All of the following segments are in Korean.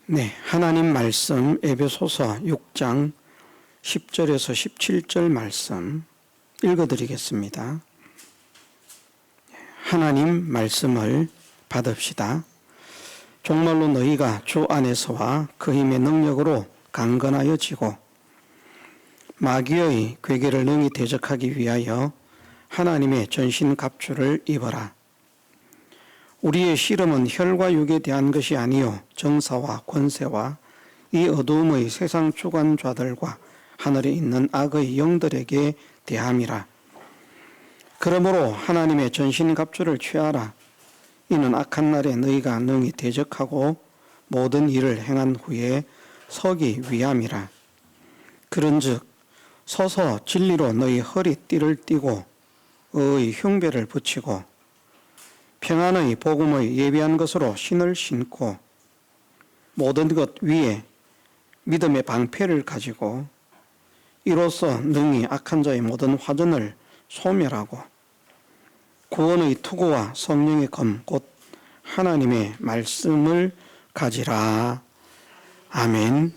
네, 하나님 말씀 에베소서 6장 10절에서 17절 말씀 읽어드리겠습니다. 하나님 말씀을 받읍시다. 정말로 너희가 주 안에서와 그 힘의 능력으로 강건하여지고 마귀의 괴계를 능히 대적하기 위하여 하나님의 전신갑주를 입어라. 우리의 씨름은 혈과 육에 대한 것이 아니요 정사와 권세와 이 어두움의 세상 주관자들과 하늘에 있는 악의 영들에게 대함이라. 그러므로 하나님의 전신갑주를 취하라. 이는 악한 날에 너희가 능히 대적하고 모든 일을 행한 후에 서기 위함이라. 그런즉 서서 진리로 너희 허리띠를 띠고 의의 흉배를 붙이고 평안의 복음의 예비한 것으로 신을 신고 모든 것 위에 믿음의 방패를 가지고 이로써 능히 악한 자의 모든 화전을 소멸하고 구원의 투구와 성령의 검 곧 하나님의 말씀을 가지라. 아멘.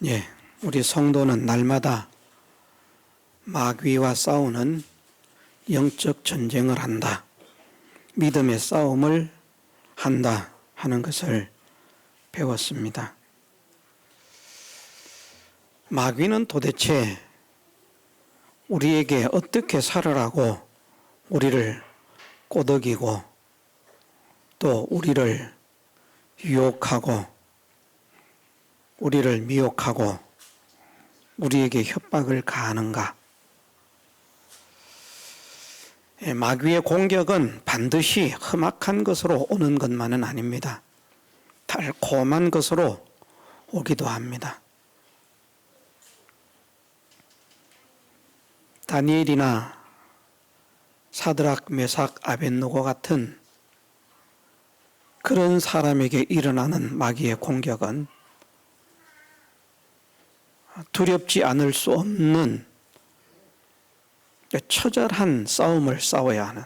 예, 우리 성도는 날마다 마귀와 싸우는 영적 전쟁을 한다. 믿음의 싸움을 한다 하는 것을 배웠습니다. 마귀는 도대체 우리에게 어떻게 살아라고 우리를 꼬드기고 또 우리를 유혹하고 우리를 미혹하고 우리에게 협박을 가하는가? 마귀의 공격은 반드시 험악한 것으로 오는 것만은 아닙니다. 달콤한 것으로 오기도 합니다. 다니엘이나 사드락, 메삭, 아벳느고 같은 그런 사람에게 일어나는 마귀의 공격은 두렵지 않을 수 없는 처절한 싸움을 싸워야 하는,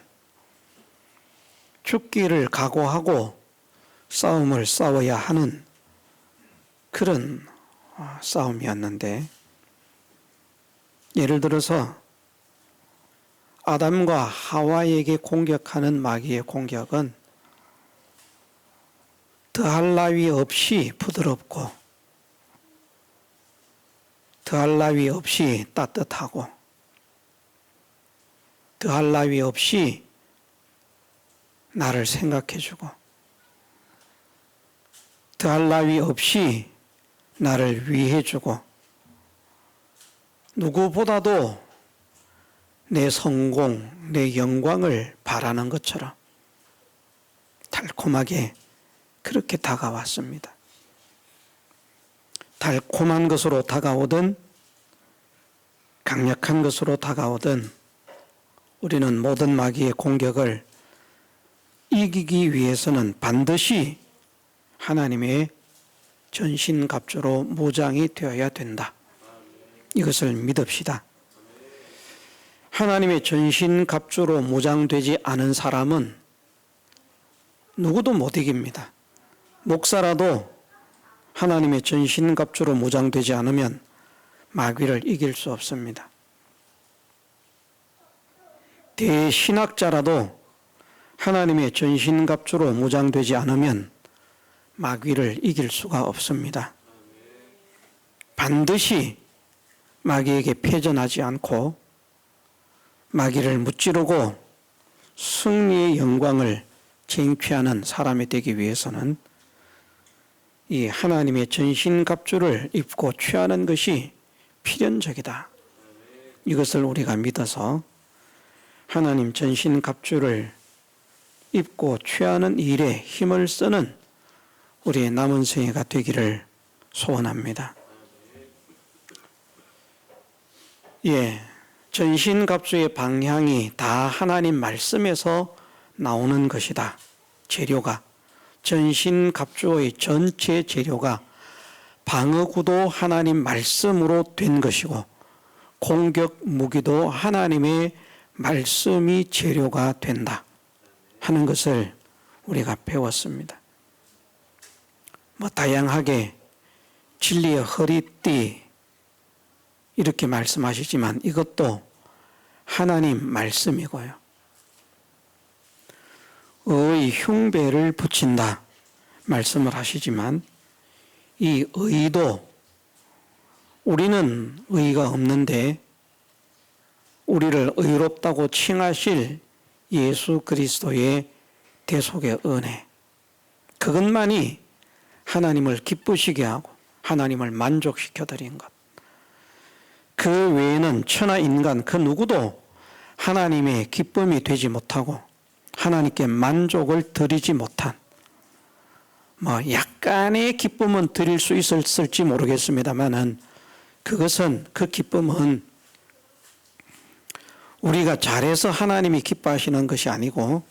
죽기를 각오하고 싸움을 싸워야 하는 그런 싸움이었는데, 예를 들어서 아담과 하와에게 공격하는 마귀의 공격은 더할 나위 없이 부드럽고 더할 나위 없이 따뜻하고 더할 나위 없이 나를 생각해주고 더할 나위 없이 나를 위해주고 누구보다도 내 성공, 내 영광을 바라는 것처럼 달콤하게 그렇게 다가왔습니다. 달콤한 것으로 다가오든 강력한 것으로 다가오든 우리는 모든 마귀의 공격을 이기기 위해서는 반드시 하나님의 전신갑주로 무장이 되어야 된다. 이것을 믿읍시다. 하나님의 전신갑주로 무장되지 않은 사람은 누구도 못 이깁니다. 목사라도 하나님의 전신갑주로 무장되지 않으면 마귀를 이길 수 없습니다. 대신학자라도 하나님의 전신갑주로 무장되지 않으면 마귀를 이길 수가 없습니다. 반드시 마귀에게 패전하지 않고 마귀를 무찌르고 승리의 영광을 쟁취하는 사람이 되기 위해서는 이 하나님의 전신갑주를 입고 취하는 것이 필연적이다. 이것을 우리가 믿어서 하나님 전신갑주를 입고 취하는 일에 힘을 쓰는 우리의 남은 생애가 되기를 소원합니다. 예, 전신갑주의 방향이 다 하나님 말씀에서 나오는 것이다. 재료가, 전신갑주의 전체 재료가 방어구도 하나님 말씀으로 된 것이고 공격 무기도 하나님의 말씀이 재료가 된다 하는 것을 우리가 배웠습니다. 다양하게 진리의 허리띠 이렇게 말씀하시지만 이것도 하나님 말씀이고요. 의 흉배를 붙인다 말씀을 하시지만 이 의도 우리는 의가 없는데 우리를 의롭다고 칭하실 예수 그리스도의 대속의 은혜, 그것만이 하나님을 기쁘시게 하고 하나님을 만족시켜 드린 것. 그 외에는 천하 인간 그 누구도 하나님의 기쁨이 되지 못하고 하나님께 만족을 드리지 못한, 약간의 기쁨은 드릴 수 있었을지 모르겠습니다만은 그것은, 그 기쁨은 우리가 잘해서 하나님이 기뻐하시는 것이 아니고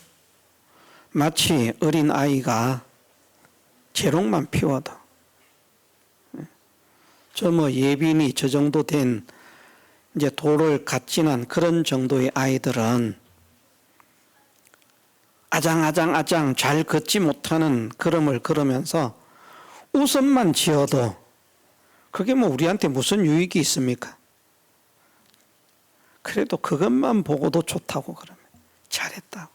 마치 어린 아이가 재롱만 피워도, 예빈이 저 정도 된 이제 도를 갓 지난 그런 정도의 아이들은 아장아장 잘 걷지 못하는 걸음을 걸으면서 웃음만 지어도 그게 우리한테 무슨 유익이 있습니까? 그래도 그것만 보고도 좋다고 그러면 잘했다.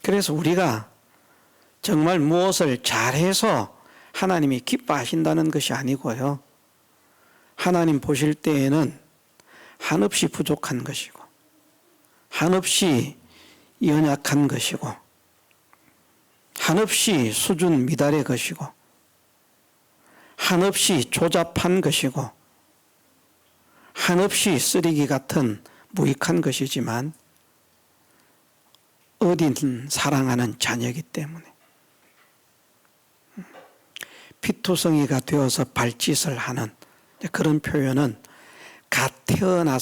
그래서 우리가 정말 무엇을 잘해서 하나님이 기뻐하신다는 것이 아니고요. 하나님 보실 때에는 한없이 부족한 것이고 한없이 연약한 것이고 한없이 수준 미달의 것이고 한없이 조잡한 것이고 한없이 쓰레기 같은 무익한 것이지만 어딘 사랑하는 자녀이기 때문에 피투성이가 되어서 발짓을 하는 그런 표현은 갓 태어난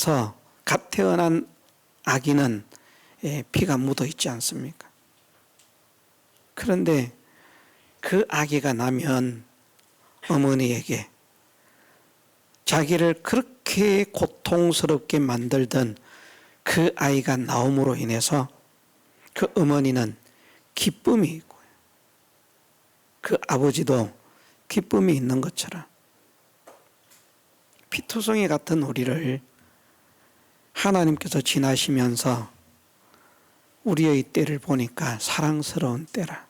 아기는 피가 묻어 있지 않습니까? 그런데 그 아기가 나면 어머니에게 자기를 그렇게 고통스럽게 만들던 그 아이가 나옴으로 인해서 그 어머니는 기쁨이 있고요. 그 아버지도 기쁨이 있는 것처럼 피투성이 같은 우리를 하나님께서 지나시면서 우리의 때를 보니까 사랑스러운 때라.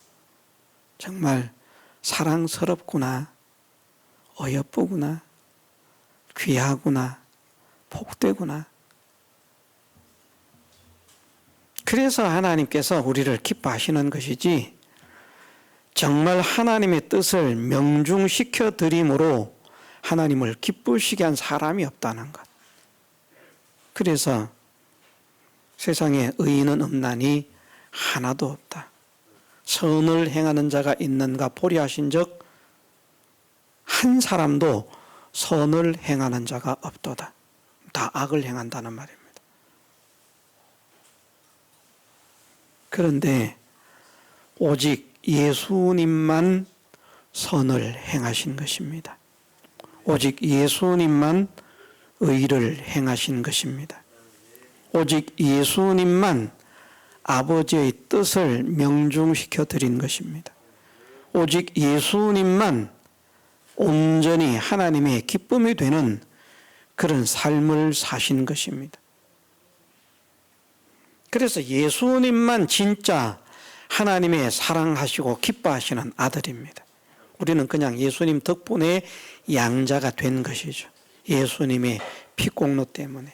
정말 사랑스럽구나, 어여쁘구나, 귀하구나, 복되구나. 그래서 하나님께서 우리를 기뻐하시는 것이지 정말 하나님의 뜻을 명중시켜 드림으로 하나님을 기쁘시게 한 사람이 없다는 것. 그래서 세상에 의인은 없나니 하나도 없다. 선을 행하는 자가 있는가 보리 하신 적 한 사람도 선을 행하는 자가 없도다. 다 악을 행한다는 말입니다. 그런데 오직 예수님만 선을 행하신 것입니다. 오직 예수님만 의를 행하신 것입니다. 오직 예수님만 아버지의 뜻을 명중시켜 드린 것입니다. 오직 예수님만 온전히 하나님의 기쁨이 되는 그런 삶을 사신 것입니다. 그래서 예수님만 진짜 하나님의 사랑하시고 기뻐하시는 아들입니다. 우리는 그냥 예수님 덕분에 양자가 된 것이죠. 예수님의 피공로 때문에.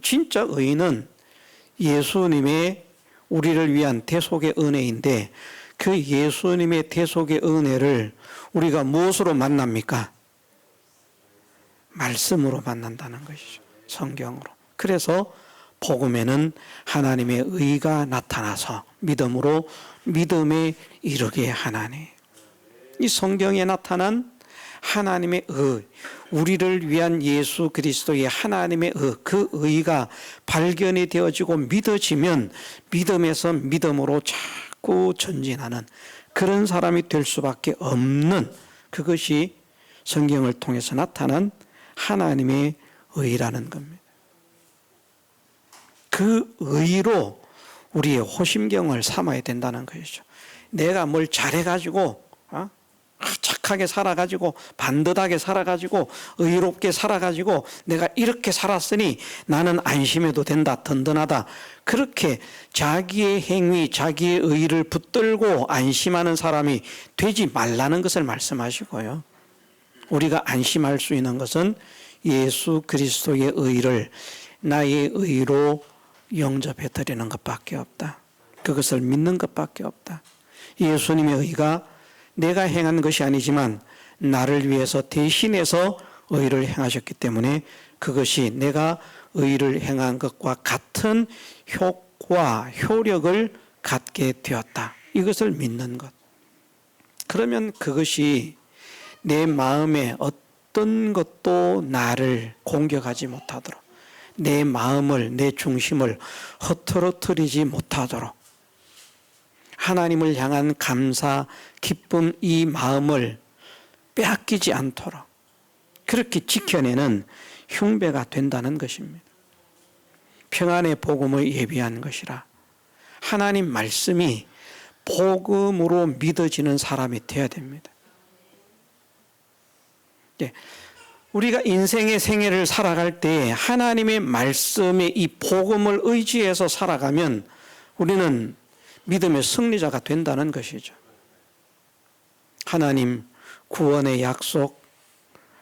진짜 의인은 예수님의 우리를 위한 대속의 은혜인데 그 예수님의 대속의 은혜를 우리가 무엇으로 만납니까? 말씀으로 만난다는 것이죠. 성경으로. 그래서 복음에는 하나님의 의가 나타나서 믿음으로 믿음에 이르게 하나니. 이 성경에 나타난 하나님의 의, 우리를 위한 예수 그리스도의 하나님의 의, 그 의가 발견이 되어지고 믿어지면 믿음에서 믿음으로 자꾸 전진하는 그런 사람이 될 수밖에 없는, 그것이 성경을 통해서 나타난 하나님의 의라는 겁니다. 그 의로 우리의 호심경을 삼아야 된다는 것이죠. 내가 뭘 잘해가지고 착하게 살아가지고 반듯하게 살아가지고 의롭게 살아가지고 내가 이렇게 살았으니 나는 안심해도 된다, 든든하다, 그렇게 자기의 행위, 자기의 의를 붙들고 안심하는 사람이 되지 말라는 것을 말씀하시고요, 우리가 안심할 수 있는 것은 예수 그리스도의 의를 나의 의로 영접해 드리는 것밖에 없다. 그것을 믿는 것밖에 없다. 예수님의 의가 내가 행한 것이 아니지만 나를 위해서 대신해서 의를 행하셨기 때문에 그것이 내가 의를 행한 것과 같은 효과, 효력을 갖게 되었다. 이것을 믿는 것. 그러면 그것이 내 마음에 어떤 것도 나를 공격하지 못하도록, 내 마음을, 내 중심을 흐트러뜨리지 못하도록, 하나님을 향한 감사, 기쁨, 이 마음을 빼앗기지 않도록 그렇게 지켜내는 흉배가 된다는 것입니다. 평안의 복음을 예비한 것이라 하나님 말씀이 복음으로 믿어지는 사람이 되어야 됩니다. 우리가 인생의 생애를 살아갈 때 하나님의 말씀의 이 복음을 의지해서 살아가면 우리는 믿음의 승리자가 된다는 것이죠. 하나님 구원의 약속,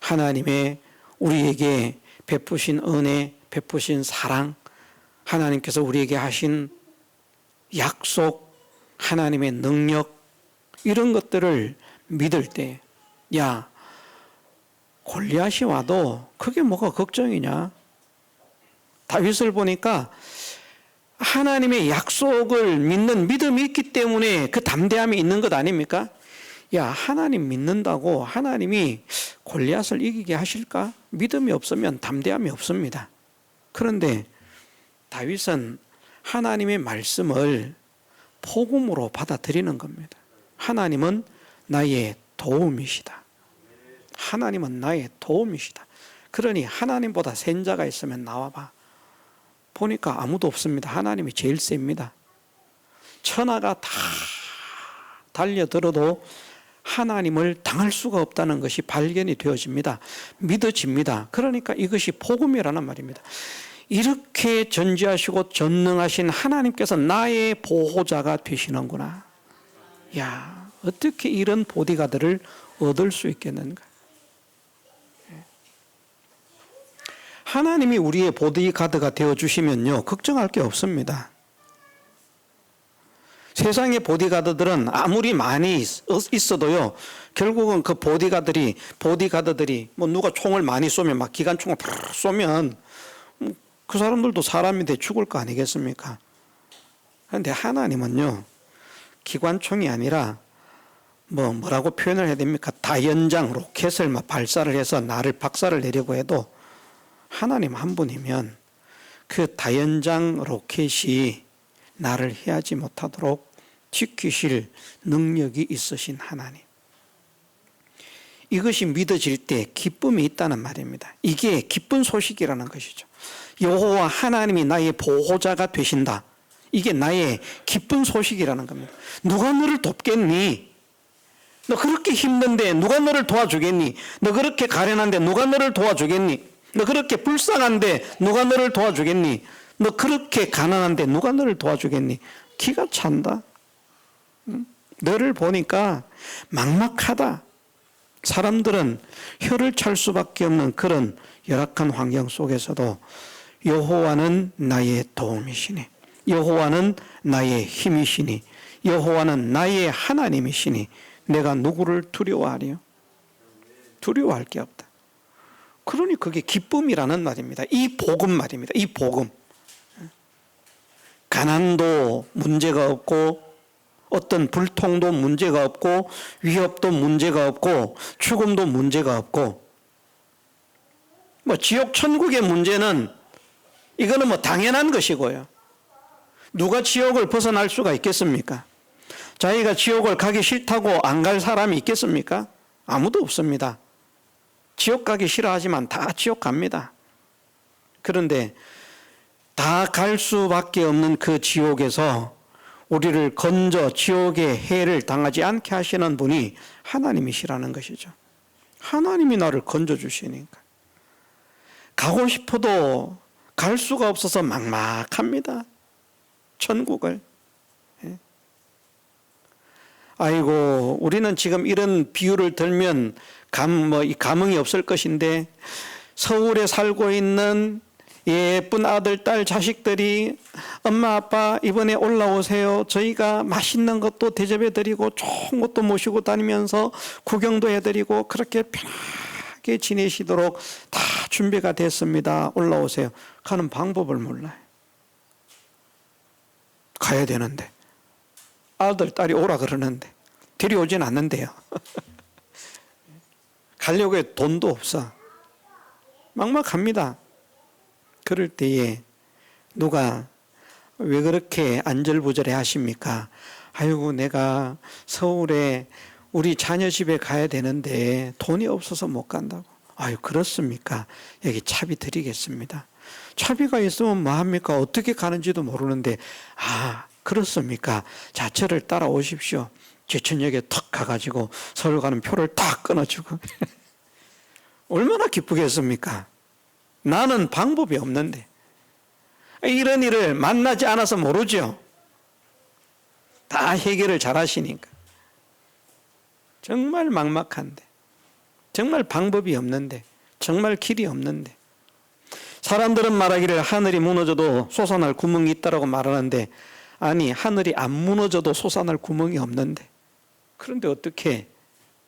하나님의 우리에게 베푸신 은혜, 베푸신 사랑, 하나님께서 우리에게 하신 약속, 하나님의 능력, 이런 것들을 믿을 때, 야, 골리앗이 와도 그게 뭐가 걱정이냐? 다윗을 보니까 하나님의 약속을 믿는 믿음이 있기 때문에 그 담대함이 있는 것 아닙니까? 야, 하나님 믿는다고 하나님이 골리앗을 이기게 하실까? 믿음이 없으면 담대함이 없습니다. 그런데 다윗은 하나님의 말씀을 복음으로 받아들이는 겁니다. 하나님은 나의 도움이시다. 하나님은 나의 도움이시다. 그러니 하나님보다 센 자가 있으면 나와봐. 보니까 아무도 없습니다. 하나님이 제일 셉니다. 천하가 다 달려들어도 하나님을 당할 수가 없다는 것이 발견이 되어집니다. 믿어집니다. 그러니까 이것이 복음이라는 말입니다. 이렇게 전지하시고 전능하신 하나님께서 나의 보호자가 되시는구나. 야, 어떻게 이런 보디가드를 얻을 수 있겠는가? 하나님이 우리의 보디가드가 되어주시면요, 걱정할 게 없습니다. 세상의 보디가드들은 아무리 많이 있어도요, 결국은 그 보디가드들이 뭐 누가 총을 많이 쏘면, 막 기관총을 쏘면 그 사람들도 사람인데 죽을 거 아니겠습니까? 그런데 하나님은요, 기관총이 아니라 뭐라고 표현을 해야 됩니까? 다연장 로켓을 막 발사를 해서 나를 박살을 내려고 해도 하나님 한 분이면 그 다연장 로켓이 나를 해하지 못하도록 지키실 능력이 있으신 하나님. 이것이 믿어질 때 기쁨이 있다는 말입니다. 이게 기쁜 소식이라는 것이죠. 여호와 하나님이 나의 보호자가 되신다. 이게 나의 기쁜 소식이라는 겁니다. 누가 너를 돕겠니? 너 그렇게 힘든데 누가 너를 도와주겠니? 너 그렇게 가련한데 누가 너를 도와주겠니? 너 그렇게 불쌍한데 누가 너를 도와주겠니? 너 그렇게 가난한데 누가 너를 도와주겠니? 기가 찬다. 너를 보니까 막막하다. 사람들은 혀를 찰 수밖에 없는 그런 열악한 환경 속에서도 여호와는 나의 도움이시니, 여호와는 나의 힘이시니, 여호와는 나의 하나님이시니 내가 누구를 두려워하리요? 두려워할 게 없다. 그러니 그게 기쁨이라는 말입니다. 이 복음 말입니다. 이 복음. 가난도 문제가 없고, 어떤 불통도 문제가 없고, 위협도 문제가 없고, 죽음도 문제가 없고, 뭐 지옥 천국의 문제는 이거는 뭐 당연한 것이고요. 누가 지옥을 벗어날 수가 있겠습니까? 자기가 지옥을 가기 싫다고 안 갈 사람이 있겠습니까? 아무도 없습니다. 지옥 가기 싫어하지만 다 지옥 갑니다. 그런데 다 갈 수밖에 없는 그 지옥에서 우리를 건져 지옥의 해를 당하지 않게 하시는 분이 하나님이시라는 것이죠. 하나님이 나를 건져 주시니까. 가고 싶어도 갈 수가 없어서 막막합니다. 천국을. 아이고, 우리는 지금 이런 비유를 들면 감흥이 없을 것인데, 서울에 살고 있는 예쁜 아들, 딸, 자식들이 엄마, 아빠 이번에 올라오세요. 저희가 맛있는 것도 대접해드리고 좋은 것도 모시고 다니면서 구경도 해드리고 그렇게 편하게 지내시도록 다 준비가 됐습니다. 올라오세요. 가는 방법을 몰라요. 가야 되는데. 아들, 딸이 오라 그러는데 데려오진 않는데요. 가려고 해도 돈도 없어. 막막합니다. 그럴 때에 누가 왜 그렇게 안절부절해 하십니까? 아이고, 내가 서울에 우리 자녀 집에 가야 되는데 돈이 없어서 못 간다고. 아유, 그렇습니까? 여기 차비 드리겠습니다. 차비가 있으면 뭐합니까? 어떻게 가는지도 모르는데, 아, 그렇습니까? 자, 저를 따라오십시오. 제천역에 턱 가가지고 서울 가는 표를 딱 끊어주고. 얼마나 기쁘겠습니까? 나는 방법이 없는데. 이런 일을 만나지 않아서 모르죠. 다 해결을 잘 하시니까. 정말 막막한데, 정말 방법이 없는데, 정말 길이 없는데. 사람들은 말하기를 하늘이 무너져도 솟아날 구멍이 있다고 말하는데, 아니, 하늘이 안 무너져도 솟아날 구멍이 없는데, 그런데 어떻게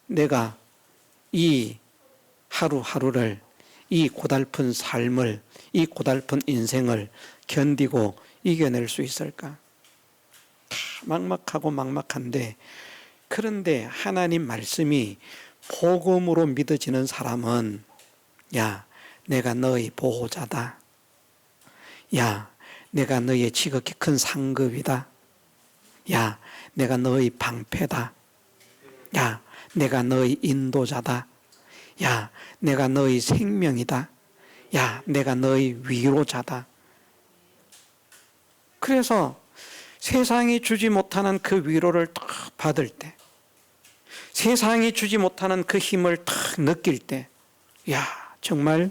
내가 이 하루하루를, 이 고달픈 삶을, 이 고달픈 인생을 견디고 이겨낼 수 있을까? 막막하고 막막한데, 그런데 하나님 말씀이 복음으로 믿어지는 사람은, 야, 내가 너의 보호자다. 야, 내가 너의 지극히 큰 상급이다. 야, 내가 너의 방패다. 야, 내가 너의 인도자다. 야, 내가 너의 생명이다. 야, 내가 너의 위로자다. 그래서 세상이 주지 못하는 그 위로를 딱 받을 때, 세상이 주지 못하는 그 힘을 딱 느낄 때, 야, 정말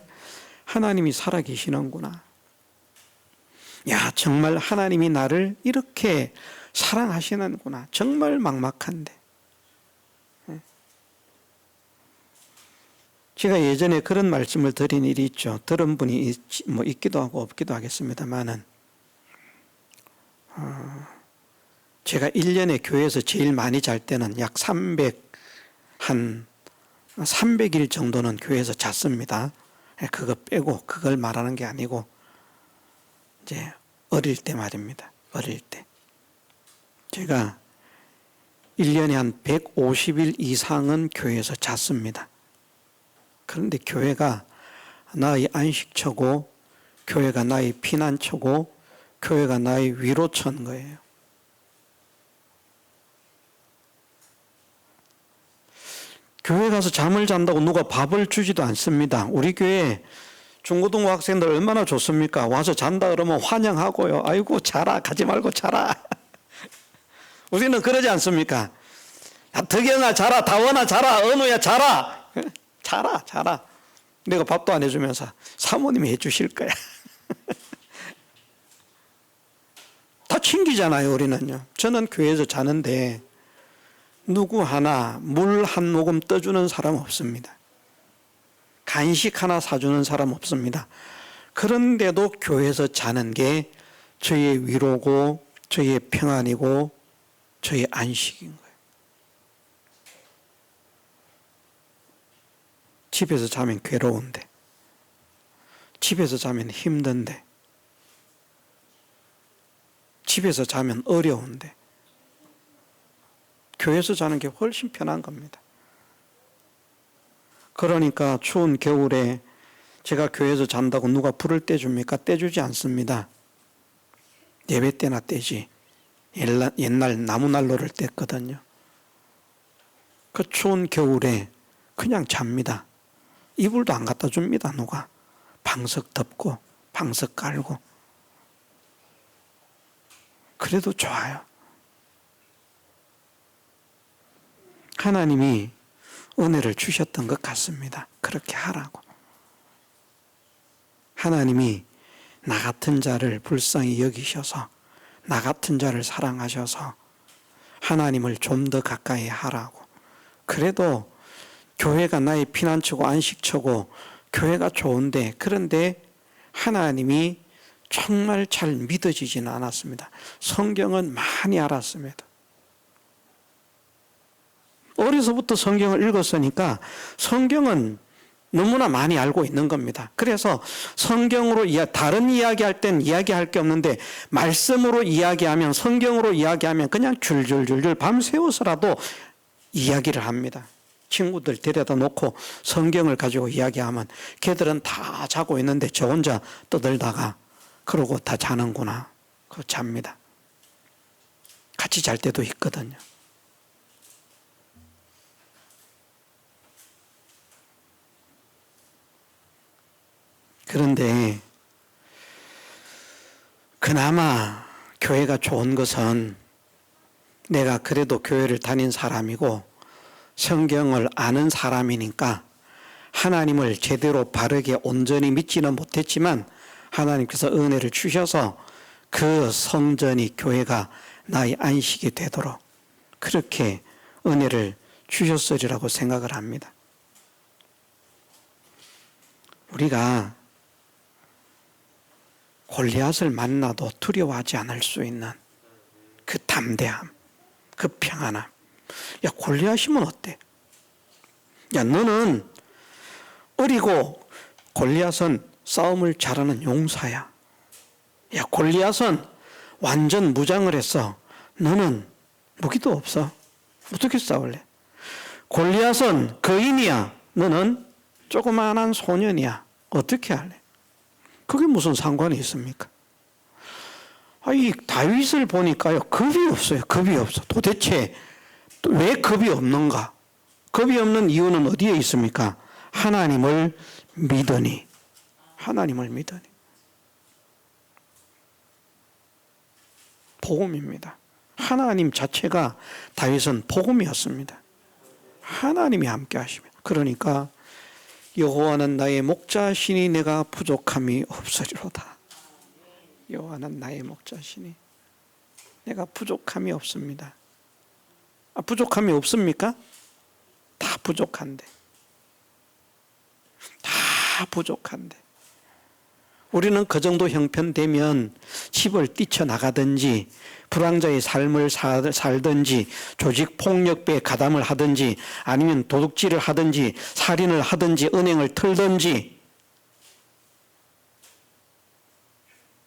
하나님이 살아계시는구나. 야, 정말 하나님이 나를 이렇게 사랑하시는구나. 정말 막막한데. 제가 예전에 그런 말씀을 드린 일이 있죠. 들은 분이 있기도 하고 없기도 하겠습니다만은, 제가 1년에 교회에서 제일 많이 잘 때는 약 300일 정도는 교회에서 잤습니다. 그거 빼고, 그걸 말하는 게 아니고, 이제 어릴 때 말입니다. 어릴 때. 제가 1년에 한 150일 이상은 교회에서 잤습니다. 그런데 교회가 나의 안식처고, 교회가 나의 피난처고, 교회가 나의 위로처인 거예요. 교회 가서 잠을 잔다고 누가 밥을 주지도 않습니다. 우리 교회 중고등부 학생들 얼마나 좋습니까? 와서 잔다 그러면 환영하고요. 아이고, 자라. 가지 말고 자라. 우리는 그러지 않습니까? 야, 덕영아 자라. 다원아 자라. 은우야 자라. 자라. 내가 밥도 안 해주면서 사모님이 해주실 거야. 다 챙기잖아요, 우리는요. 저는 교회에서 자는데 누구 하나 물 한 모금 떠주는 사람 없습니다. 간식 하나 사주는 사람 없습니다. 그런데도 교회에서 자는 게 저의 위로고, 저의 평안이고, 저의 안식인 거예요. 집에서 자면 괴로운데, 집에서 자면 힘든데, 집에서 자면 어려운데, 교회에서 자는 게 훨씬 편한 겁니다. 그러니까 추운 겨울에 제가 교회에서 잔다고 누가 불을 떼줍니까? 떼주지 않습니다. 예배 때나 떼지. 옛날 나무난로를 뗐거든요. 그 추운 겨울에 그냥 잡니다. 이불도 안 갖다 줍니다, 누가. 방석 덮고 방석 깔고. 그래도 좋아요. 하나님이 은혜를 주셨던 것 같습니다. 그렇게 하라고. 하나님이 나 같은 자를 불쌍히 여기셔서 나 같은 자를 사랑하셔서 하나님을 좀 더 가까이 하라고. 그래도 교회가 나의 피난처고 안식처고 교회가 좋은데, 그런데 하나님이 정말 잘 믿어지지는 않았습니다. 성경은 많이 알았습니다. 어려서부터 성경을 읽었으니까 성경은 너무나 많이 알고 있는 겁니다. 그래서 성경으로 다른 이야기할 땐 이야기할 게 없는데 말씀으로 이야기하면, 성경으로 이야기하면 그냥 줄줄줄줄 밤새워서라도 이야기를 합니다. 친구들 데려다 놓고 성경을 가지고 이야기하면 걔들은 다 자고 있는데 저 혼자 떠들다가 그러고 다 자는구나. 그거 잡니다. 같이 잘 때도 있거든요. 그런데 그나마 교회가 좋은 것은 내가 그래도 교회를 다닌 사람이고 성경을 아는 사람이니까 하나님을 제대로 바르게 온전히 믿지는 못했지만 하나님께서 은혜를 주셔서 그 성전이 교회가 나의 안식이 되도록 그렇게 은혜를 주셨으리라고 생각을 합니다. 우리가 골리앗을 만나도 두려워하지 않을 수 있는 그 담대함, 그 평안함. 야, 골리앗이면 어때? 야, 너는 어리고 골리앗은 싸움을 잘하는 용사야. 야, 골리앗은 완전 무장을 했어. 너는 무기도 없어. 어떻게 싸울래? 골리앗은 거인이야. 너는 조그마한 소년이야. 어떻게 할래? 그게 무슨 상관이 있습니까? 이 다윗을 보니까요, 겁이 없어요. 겁이 없어. 도대체 왜 겁이 없는가? 겁이 없는 이유는 어디에 있습니까? 하나님을 믿으니. 하나님을 믿으니. 복음입니다. 하나님 자체가 다윗은 복음이었습니다. 하나님이 함께 하시며. 그러니까 여호와는 나의 목자시니 내가 부족함이 없으리로다. 여호와는 나의 목자시니 내가 부족함이 없습니다. 부족함이 없습니까? 다 부족한데. 다 부족한데. 우리는 그 정도 형편되면 집을 뛰쳐나가든지 불황자의 삶을 살든지 조직폭력배에 가담을 하든지 아니면 도둑질을 하든지 살인을 하든지 은행을 털든지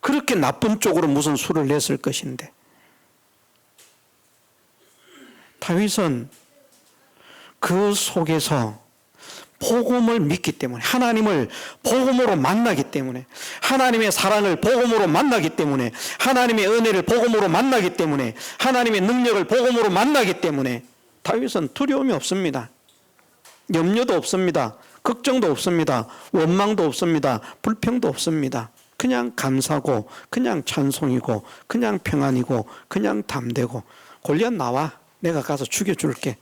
그렇게 나쁜 쪽으로 무슨 수를 냈을 것인데 다윗은 그 속에서 복음을 믿기 때문에 하나님을 복음으로 만나기 때문에 하나님의 사랑을 복음으로 만나기 때문에 하나님의 은혜를 복음으로 만나기 때문에 하나님의 능력을 복음으로 만나기 때문에 다윗은 두려움이 없습니다. 염려도 없습니다. 걱정도 없습니다. 원망도 없습니다. 불평도 없습니다. 그냥 감사고 그냥 찬송이고 그냥 평안이고 그냥 담대고 골리앗 나와. 내가 가서 죽여줄게.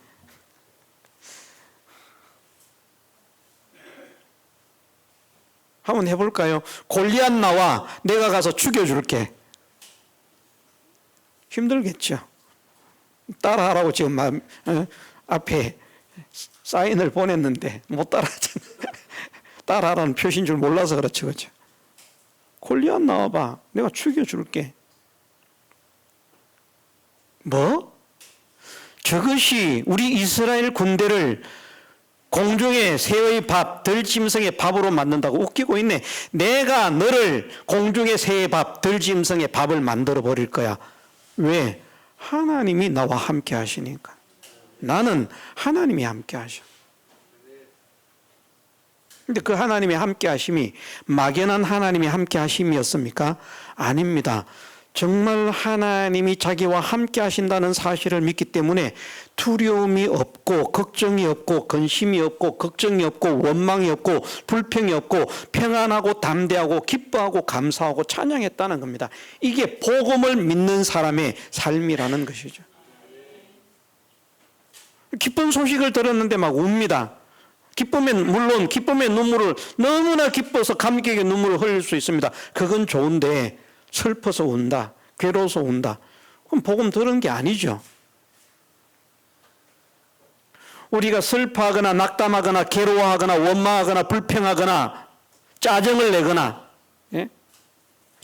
한번 해볼까요? 골리앗 나와. 내가 가서 죽여줄게. 힘들겠죠. 따라하라고 지금 앞에 사인을 보냈는데 못 따라하잖아. 따라하라는 표시인 줄 몰라서 그렇죠. 그렇죠? 골리앗 나와봐. 내가 죽여줄게. 뭐? 저것이 우리 이스라엘 군대를 공중의 새의 밥, 들짐승의 밥으로 만든다고 웃기고 있네. 내가 너를 공중의 새의 밥, 들짐승의 밥을 만들어 버릴 거야. 왜? 하나님이 나와 함께 하시니까. 나는 하나님이 함께 하셔. 근데 그 하나님의 함께 하심이 막연한 하나님의 함께 하심이었습니까? 아닙니다. 정말 하나님이 자기와 함께 하신다는 사실을 믿기 때문에 두려움이 없고 걱정이 없고 근심이 없고 걱정이 없고 원망이 없고 불평이 없고 평안하고 담대하고 기뻐하고 감사하고 찬양했다는 겁니다. 이게 복음을 믿는 사람의 삶이라는 것이죠. 기쁜 소식을 들었는데 막 웁니다. 기쁘면 물론 기쁨의 눈물을 너무나 기뻐서 감격의 눈물을 흘릴 수 있습니다. 그건 좋은데 슬퍼서 운다, 괴로워서 운다, 그럼 복음 들은 게 아니죠. 우리가 슬퍼하거나 낙담하거나 괴로워하거나 원망하거나 불평하거나 짜증을 내거나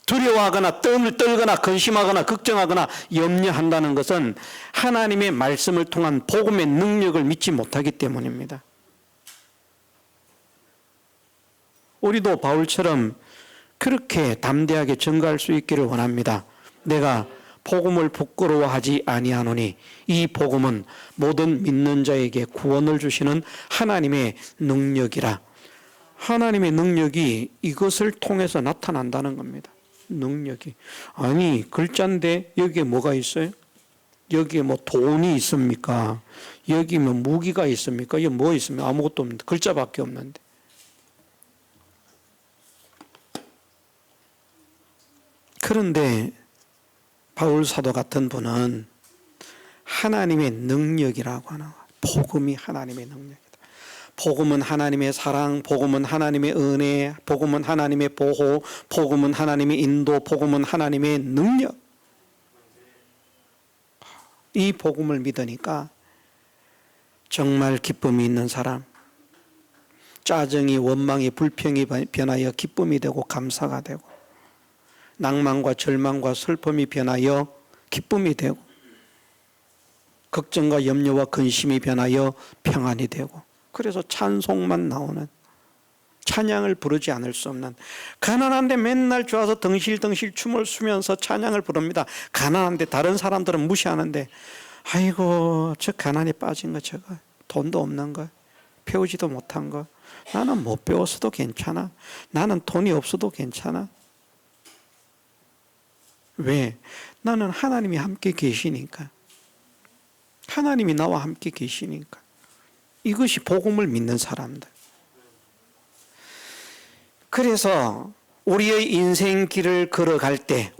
두려워하거나 뜸을 떨거나 근심하거나 걱정하거나 염려한다는 것은 하나님의 말씀을 통한 복음의 능력을 믿지 못하기 때문입니다. 우리도 바울처럼 그렇게 담대하게 증거할 수 있기를 원합니다. 내가 복음을 부끄러워하지 아니하노니 이 복음은 모든 믿는 자에게 구원을 주시는 하나님의 능력이라. 하나님의 능력이 이것을 통해서 나타난다는 겁니다. 능력이. 아니 글자인데 여기에 뭐가 있어요? 여기에 뭐 돈이 있습니까? 여기 뭐 무기가 있습니까? 이게 뭐 있습니까? 아무것도 없는데 글자밖에 없는데. 그런데 바울 사도 같은 분은 하나님의 능력이라고 하는 거예요. 복음이 하나님의 능력이다. 복음은 하나님의 사랑, 복음은 하나님의 은혜, 복음은 하나님의 보호, 복음은 하나님의 인도, 복음은 하나님의 능력. 이 복음을 믿으니까 정말 기쁨이 있는 사람, 짜증이 원망이 불평이 변하여 기쁨이 되고 감사가 되고, 낭만과 절망과 슬픔이 변하여 기쁨이 되고, 걱정과 염려와 근심이 변하여 평안이 되고, 그래서 찬송만 나오는, 찬양을 부르지 않을 수 없는, 가난한데 맨날 좋아서 덩실덩실 춤을 추면서 찬양을 부릅니다. 가난한데 다른 사람들은 무시하는데, 아이고 저 가난에 빠진 거, 저거 돈도 없는 거, 배우지도 못한 거, 나는 못 배웠어도 괜찮아, 나는 돈이 없어도 괜찮아. 왜? 나는 하나님이 함께 계시니까. 하나님이 나와 함께 계시니까. 이것이 복음을 믿는 사람들. 그래서 우리의 인생 길을 걸어갈 때,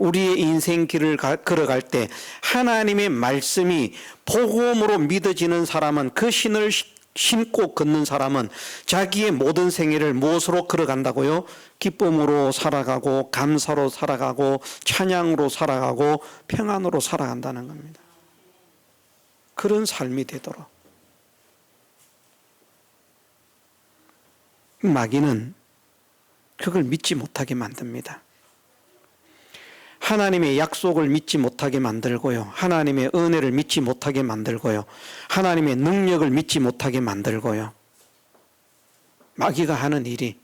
걸어갈 때 하나님의 말씀이 복음으로 믿어지는 사람은, 그 신을 신고 걷는 사람은 자기의 모든 생애를 무엇으로 걸어간다고요? 기쁨으로 살아가고, 감사로 살아가고, 찬양으로 살아가고, 평안으로 살아간다는 겁니다. 그런 삶이 되도록. 마귀는 그걸 믿지 못하게 만듭니다. 하나님의 약속을 믿지 못하게 만들고요, 하나님의 은혜를 믿지 못하게 만들고요, 하나님의 능력을 믿지 못하게 만들고요. 마귀가 하는 일이,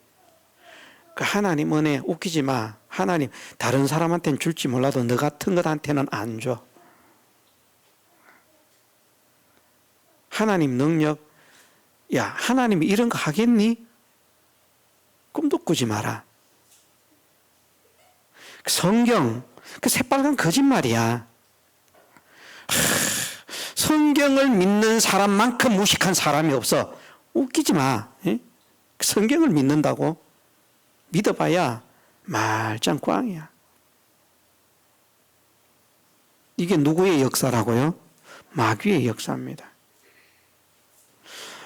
그 하나님 은혜 웃기지 마, 하나님 다른 사람한테는 줄지 몰라도 너 같은 것한테는 안 줘. 하나님 능력, 야 하나님이 이런 거 하겠니? 꿈도 꾸지 마라. 성경, 그 새빨간 거짓말이야. 성경을 믿는 사람만큼 무식한 사람이 없어. 웃기지 마. 성경을 믿는다고? 믿어봐야 말짱 꽝이야. 이게 누구의 역사라고요? 마귀의 역사입니다.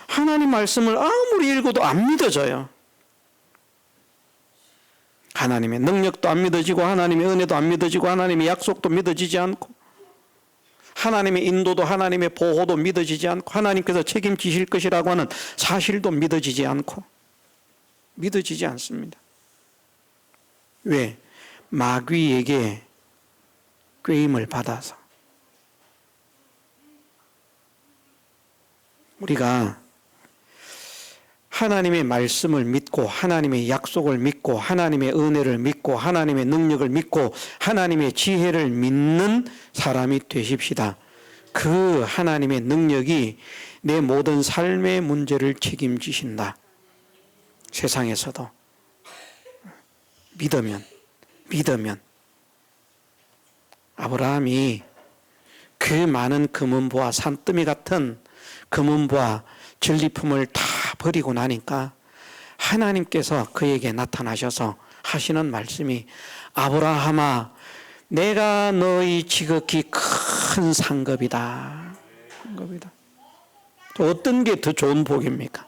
하나님 말씀을 아무리 읽어도 안 믿어져요. 하나님의 능력도 안 믿어지고, 하나님의 은혜도 안 믿어지고, 하나님의 약속도 믿어지지 않고, 하나님의 인도도 하나님의 보호도 믿어지지 않고, 하나님께서 책임지실 것이라고 하는 사실도 믿어지지 않고, 믿어지지 않습니다. 왜? 마귀에게 꾀임을 받아서. 우리가 하나님의 말씀을 믿고, 하나님의 약속을 믿고, 하나님의 은혜를 믿고, 하나님의 능력을 믿고, 하나님의 지혜를 믿는 사람이 되십시다. 그 하나님의 능력이 내 모든 삶의 문제를 책임지신다. 세상에서도 믿으면 아브라함이 그 많은 금은보와 산더미 같은 금은보와 전리품을 다 버리고 나니까 하나님께서 그에게 나타나셔서 하시는 말씀이 아브라함아 내가 너희 지극히 큰 상급이다. 상급이다. 어떤 게 더 좋은 복입니까?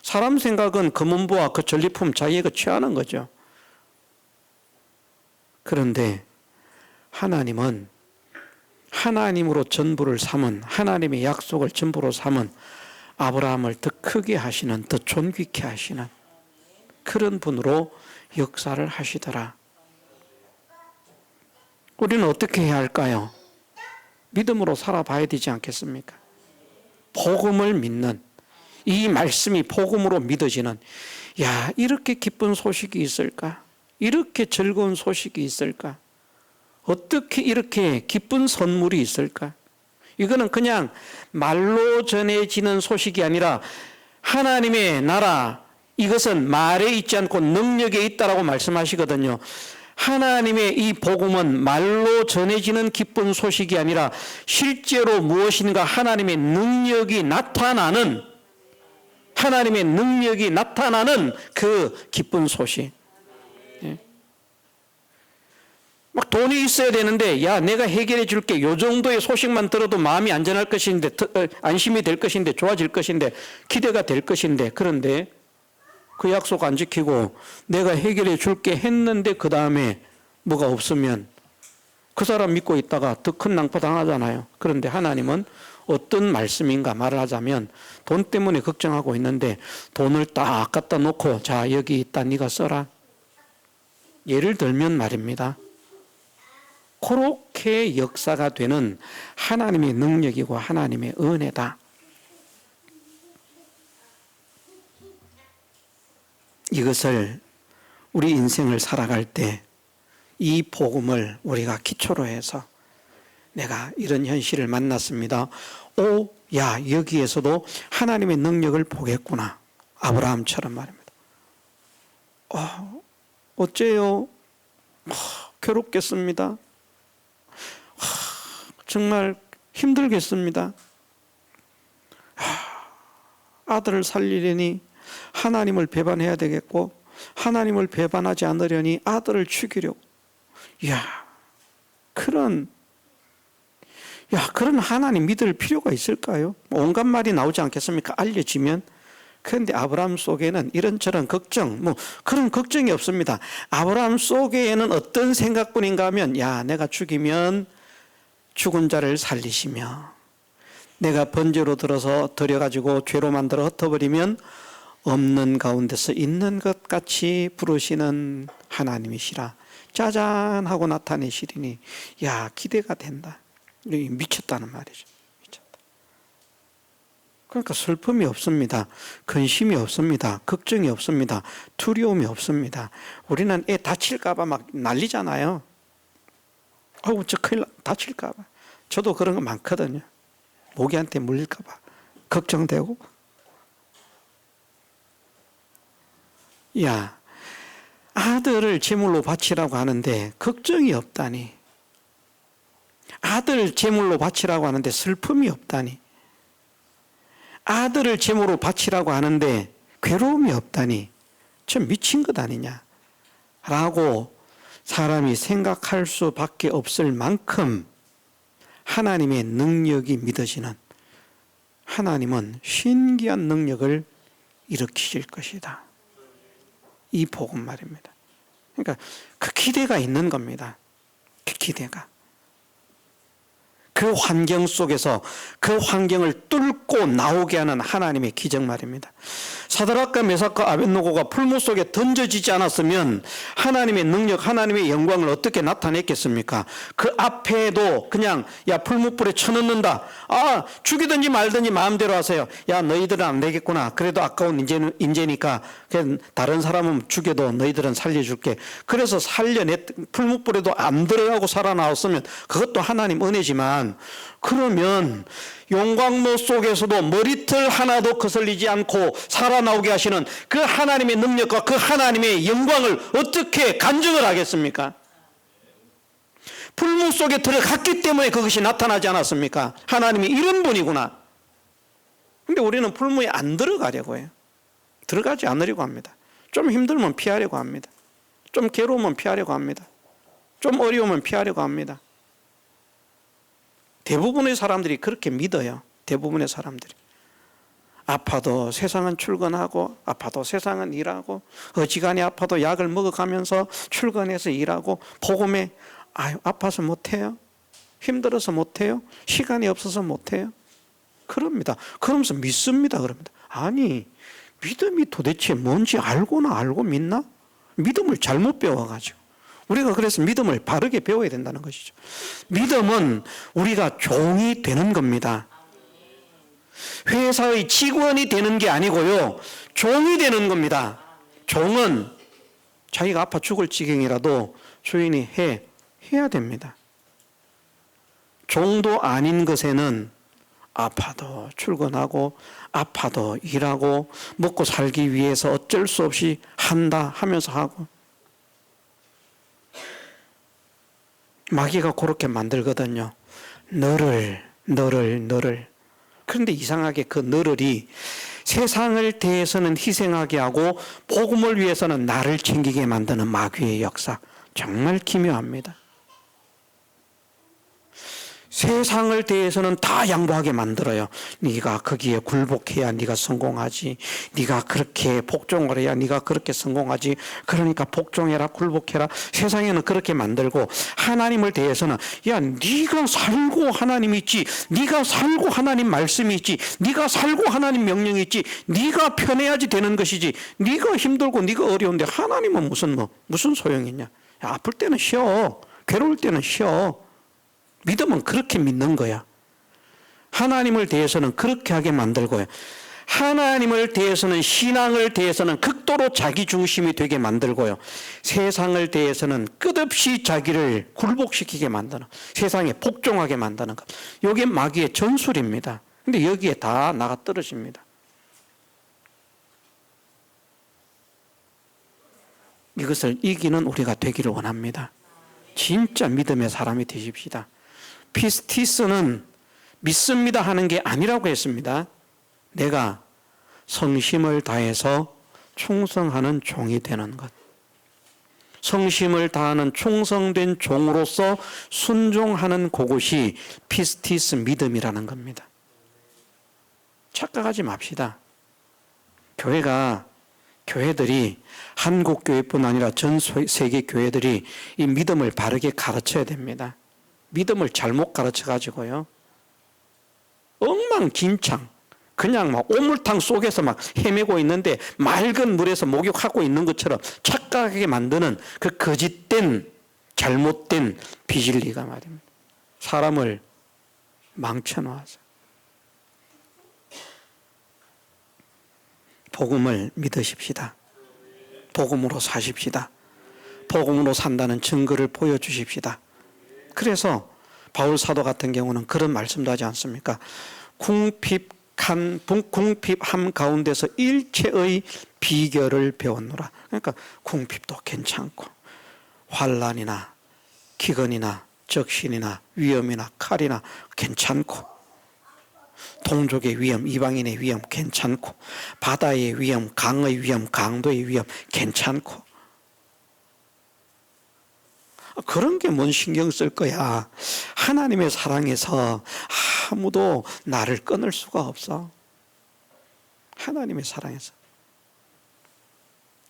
사람 생각은 금은보와 그 전리품 자기가 취하는 거죠. 그런데 하나님은 하나님으로 전부를 삼은 하나님의 약속을 전부로 삼은 아브라함을 더 크게 하시는 더 존귀케 하시는 그런 분으로 역사를 하시더라. 우리는 어떻게 해야 할까요? 믿음으로 살아봐야 되지 않겠습니까? 복음을 믿는 이 말씀이 복음으로 믿어지는 야 이렇게 기쁜 소식이 있을까? 이렇게 즐거운 소식이 있을까? 어떻게 이렇게 기쁜 선물이 있을까? 이거는 그냥 말로 전해지는 소식이 아니라 하나님의 나라 이것은 말에 있지 않고 능력에 있다라고 말씀하시거든요. 하나님의 이 복음은 말로 전해지는 기쁜 소식이 아니라 실제로 무엇인가 하나님의 능력이 나타나는 하나님의 능력이 나타나는 그 기쁜 소식. 막 돈이 있어야 되는데 야 내가 해결해 줄게 요 정도의 소식만 들어도 마음이 안전할 것인데 안심이 될 것인데 좋아질 것인데 기대가 될 것인데 그런데 그 약속 안 지키고 내가 해결해 줄게 했는데 그 다음에 뭐가 없으면 그 사람 믿고 있다가 더 큰 낭파 당하잖아요. 그런데 하나님은 어떤 말씀인가 말을 하자면 돈 때문에 걱정하고 있는데 돈을 딱 갖다 놓고 자 여기 있다 네가 써라. 예를 들면 말입니다. 그렇게 역사가 되는 하나님의 능력이고 하나님의 은혜다. 이것을 우리 인생을 살아갈 때 이 복음을 우리가 기초로 해서 내가 이런 현실을 만났습니다. 오, 야 여기에서도 하나님의 능력을 보겠구나. 아브라함처럼 말입니다. 어째요? 괴롭겠습니다. 정말 힘들겠습니다. 아들을 살리려니 하나님을 배반해야 되겠고 하나님을 배반하지 않으려니 아들을 죽이려고. 그런 하나님 믿을 필요가 있을까요? 온갖 말이 나오지 않겠습니까? 알려지면. 그런데 아브라함 속에는 이런저런 걱정, 그런 걱정이 없습니다. 아브라함 속에는 어떤 생각뿐인가 하면 내가 죽이면 죽은 자를 살리시며 내가 번제로 들어서 드려가지고 죄로 만들어 흩어버리면 없는 가운데서 있는 것 같이 부르시는 하나님이시라. 짜잔 하고 나타내시리니 기대가 된다. 미쳤다는 말이죠. 미쳤다. 그러니까 슬픔이 없습니다. 근심이 없습니다. 걱정이 없습니다. 두려움이 없습니다. 우리는 애 다칠까 봐 막 난리잖아요. 저 큰일 다칠까 봐. 저도 그런 거 많거든요. 모기한테 물릴까 봐 걱정되고. 아들을 제물로 바치라고 하는데 걱정이 없다니. 아들 제물로 바치라고 하는데 슬픔이 없다니. 아들을 제물로 바치라고 하는데 괴로움이 없다니. 참 미친 것 아니냐 라고 사람이 생각할 수밖에 없을 만큼 하나님의 능력이 믿어지는, 하나님은 신기한 능력을 일으키실 것이다. 이 복음 말입니다. 그러니까 그 기대가 있는 겁니다. 그 기대가. 그 환경 속에서 그 환경을 뚫고 나오게 하는 하나님의 기적 말입니다. 사드락과 메삭과 아벳노고가 풀무 속에 던져지지 않았으면 하나님의 능력, 하나님의 영광을 어떻게 나타냈겠습니까? 그 앞에도 그냥 풀무불에 쳐넣는다. 죽이든지 말든지 마음대로 하세요. 너희들은 안 되겠구나. 그래도 아까운 인재니까 다른 사람은 죽여도 너희들은 살려줄게. 그래서 풀무불에도 안 들어가고 살아나왔으면 그것도 하나님 은혜지만, 그러면 용광로 속에서도 머리털 하나도 거슬리지 않고 살아나오게 하시는 그 하나님의 능력과 그 하나님의 영광을 어떻게 간증을 하겠습니까? 풀무 속에 들어갔기 때문에 그것이 나타나지 않았습니까? 하나님이 이런 분이구나. 근데 우리는 풀무에 안 들어가려고 해요. 들어가지 않으려고 합니다. 좀 힘들면 피하려고 합니다. 좀 괴로우면 피하려고 합니다. 좀 어려우면 피하려고 합니다. 대부분의 사람들이 그렇게 믿어요. 대부분의 사람들이. 아파도 세상은 출근하고, 아파도 세상은 일하고, 어지간히 아파도 약을 먹어가면서 출근해서 일하고, 복음에 아파서 못해요? 힘들어서 못해요? 시간이 없어서 못해요? 그럽니다. 그러면서 믿습니다. 그럽니다. 아니, 믿음이 도대체 뭔지 알고나 알고 믿나? 믿음을 잘못 배워가지고. 우리가 그래서 믿음을 바르게 배워야 된다는 것이죠. 믿음은 우리가 종이 되는 겁니다. 회사의 직원이 되는 게 아니고요, 종이 되는 겁니다. 종은 자기가 아파 죽을 지경이라도 주인이 해야 됩니다. 종도 아닌 것에는 아파도 출근하고, 아파도 일하고, 먹고 살기 위해서 어쩔 수 없이 한다 하면서 하고. 마귀가 그렇게 만들거든요. 너를. 그런데 이상하게 그 너를이 세상을 대해서는 희생하게 하고 복음을 위해서는 나를 챙기게 만드는 마귀의 역사, 정말 기묘합니다. 세상을 대해서는 다 양보하게 만들어요. 네가 거기에 굴복해야 네가 성공하지. 네가 그렇게 복종을 해야 네가 그렇게 성공하지. 그러니까 복종해라, 굴복해라. 세상에는 그렇게 만들고, 하나님을 대해서는 야, 네가 살고 하나님이 있지. 네가 살고 하나님 말씀이 있지. 네가 살고 하나님 명령이 있지. 네가 편해야지 되는 것이지. 네가 힘들고 네가 어려운데 하나님은 무슨 소용이 있냐. 야, 아플 때는 쉬어. 괴로울 때는 쉬어. 믿음은 그렇게 믿는 거야. 하나님을 대해서는 그렇게 하게 만들고요. 하나님을 대해서는, 신앙을 대해서는 극도로 자기중심이 되게 만들고요. 세상을 대해서는 끝없이 자기를 굴복시키게 만드는, 세상에 복종하게 만드는 것. 이게 마귀의 전술입니다. 근데 여기에 다 나가 떨어집니다. 이것을 이기는 우리가 되기를 원합니다. 진짜 믿음의 사람이 되십시다. 피스티스는 믿습니다 하는 게 아니라고 했습니다. 내가 성심을 다해서 충성하는 종이 되는 것. 성심을 다하는 충성된 종으로서 순종하는 그것이 피스티스 믿음이라는 겁니다. 착각하지 맙시다. 교회들이, 한국 교회뿐 아니라 전 세계 교회들이 이 믿음을 바르게 가르쳐야 됩니다. 믿음을 잘못 가르쳐 가지고요, 엉망진창, 그냥 막 오물탕 속에서 막 헤매고 있는데 맑은 물에서 목욕하고 있는 것처럼 착각하게 만드는 그 거짓된, 잘못된 비진리가 말입니다. 사람을 망쳐놓아서. 복음을 믿으십시다. 복음으로 사십시다. 복음으로 산다는 증거를 보여주십시다. 그래서 바울 사도 같은 경우는 그런 말씀도 하지 않습니까? 궁핍함 가운데서 일체의 비결을 배웠노라. 그러니까 궁핍도 괜찮고, 환난이나 기근이나 적신이나 위험이나 칼이나 괜찮고, 동족의 위험, 이방인의 위험 괜찮고, 바다의 위험, 강의 위험, 강도의 위험 괜찮고. 그런 게 뭔 신경 쓸 거야. 하나님의 사랑에서 아무도 나를 끊을 수가 없어. 하나님의 사랑에서.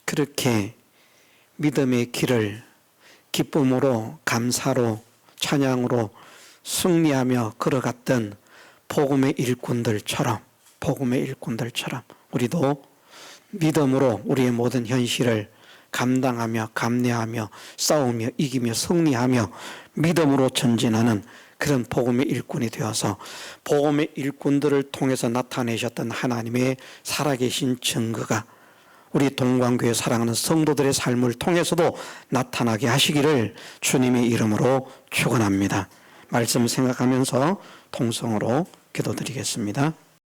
그렇게 믿음의 길을 기쁨으로, 감사로, 찬양으로 승리하며 걸어갔던 복음의 일꾼들처럼 우리도 믿음으로 우리의 모든 현실을 감당하며, 감내하며, 싸우며, 이기며, 승리하며 믿음으로 전진하는 그런 복음의 일꾼이 되어서 복음의 일꾼들을 통해서 나타내셨던 하나님의 살아계신 증거가 우리 동광교회 사랑하는 성도들의 삶을 통해서도 나타나게 하시기를 주님의 이름으로 축원합니다. 말씀 생각하면서 통성으로 기도드리겠습니다.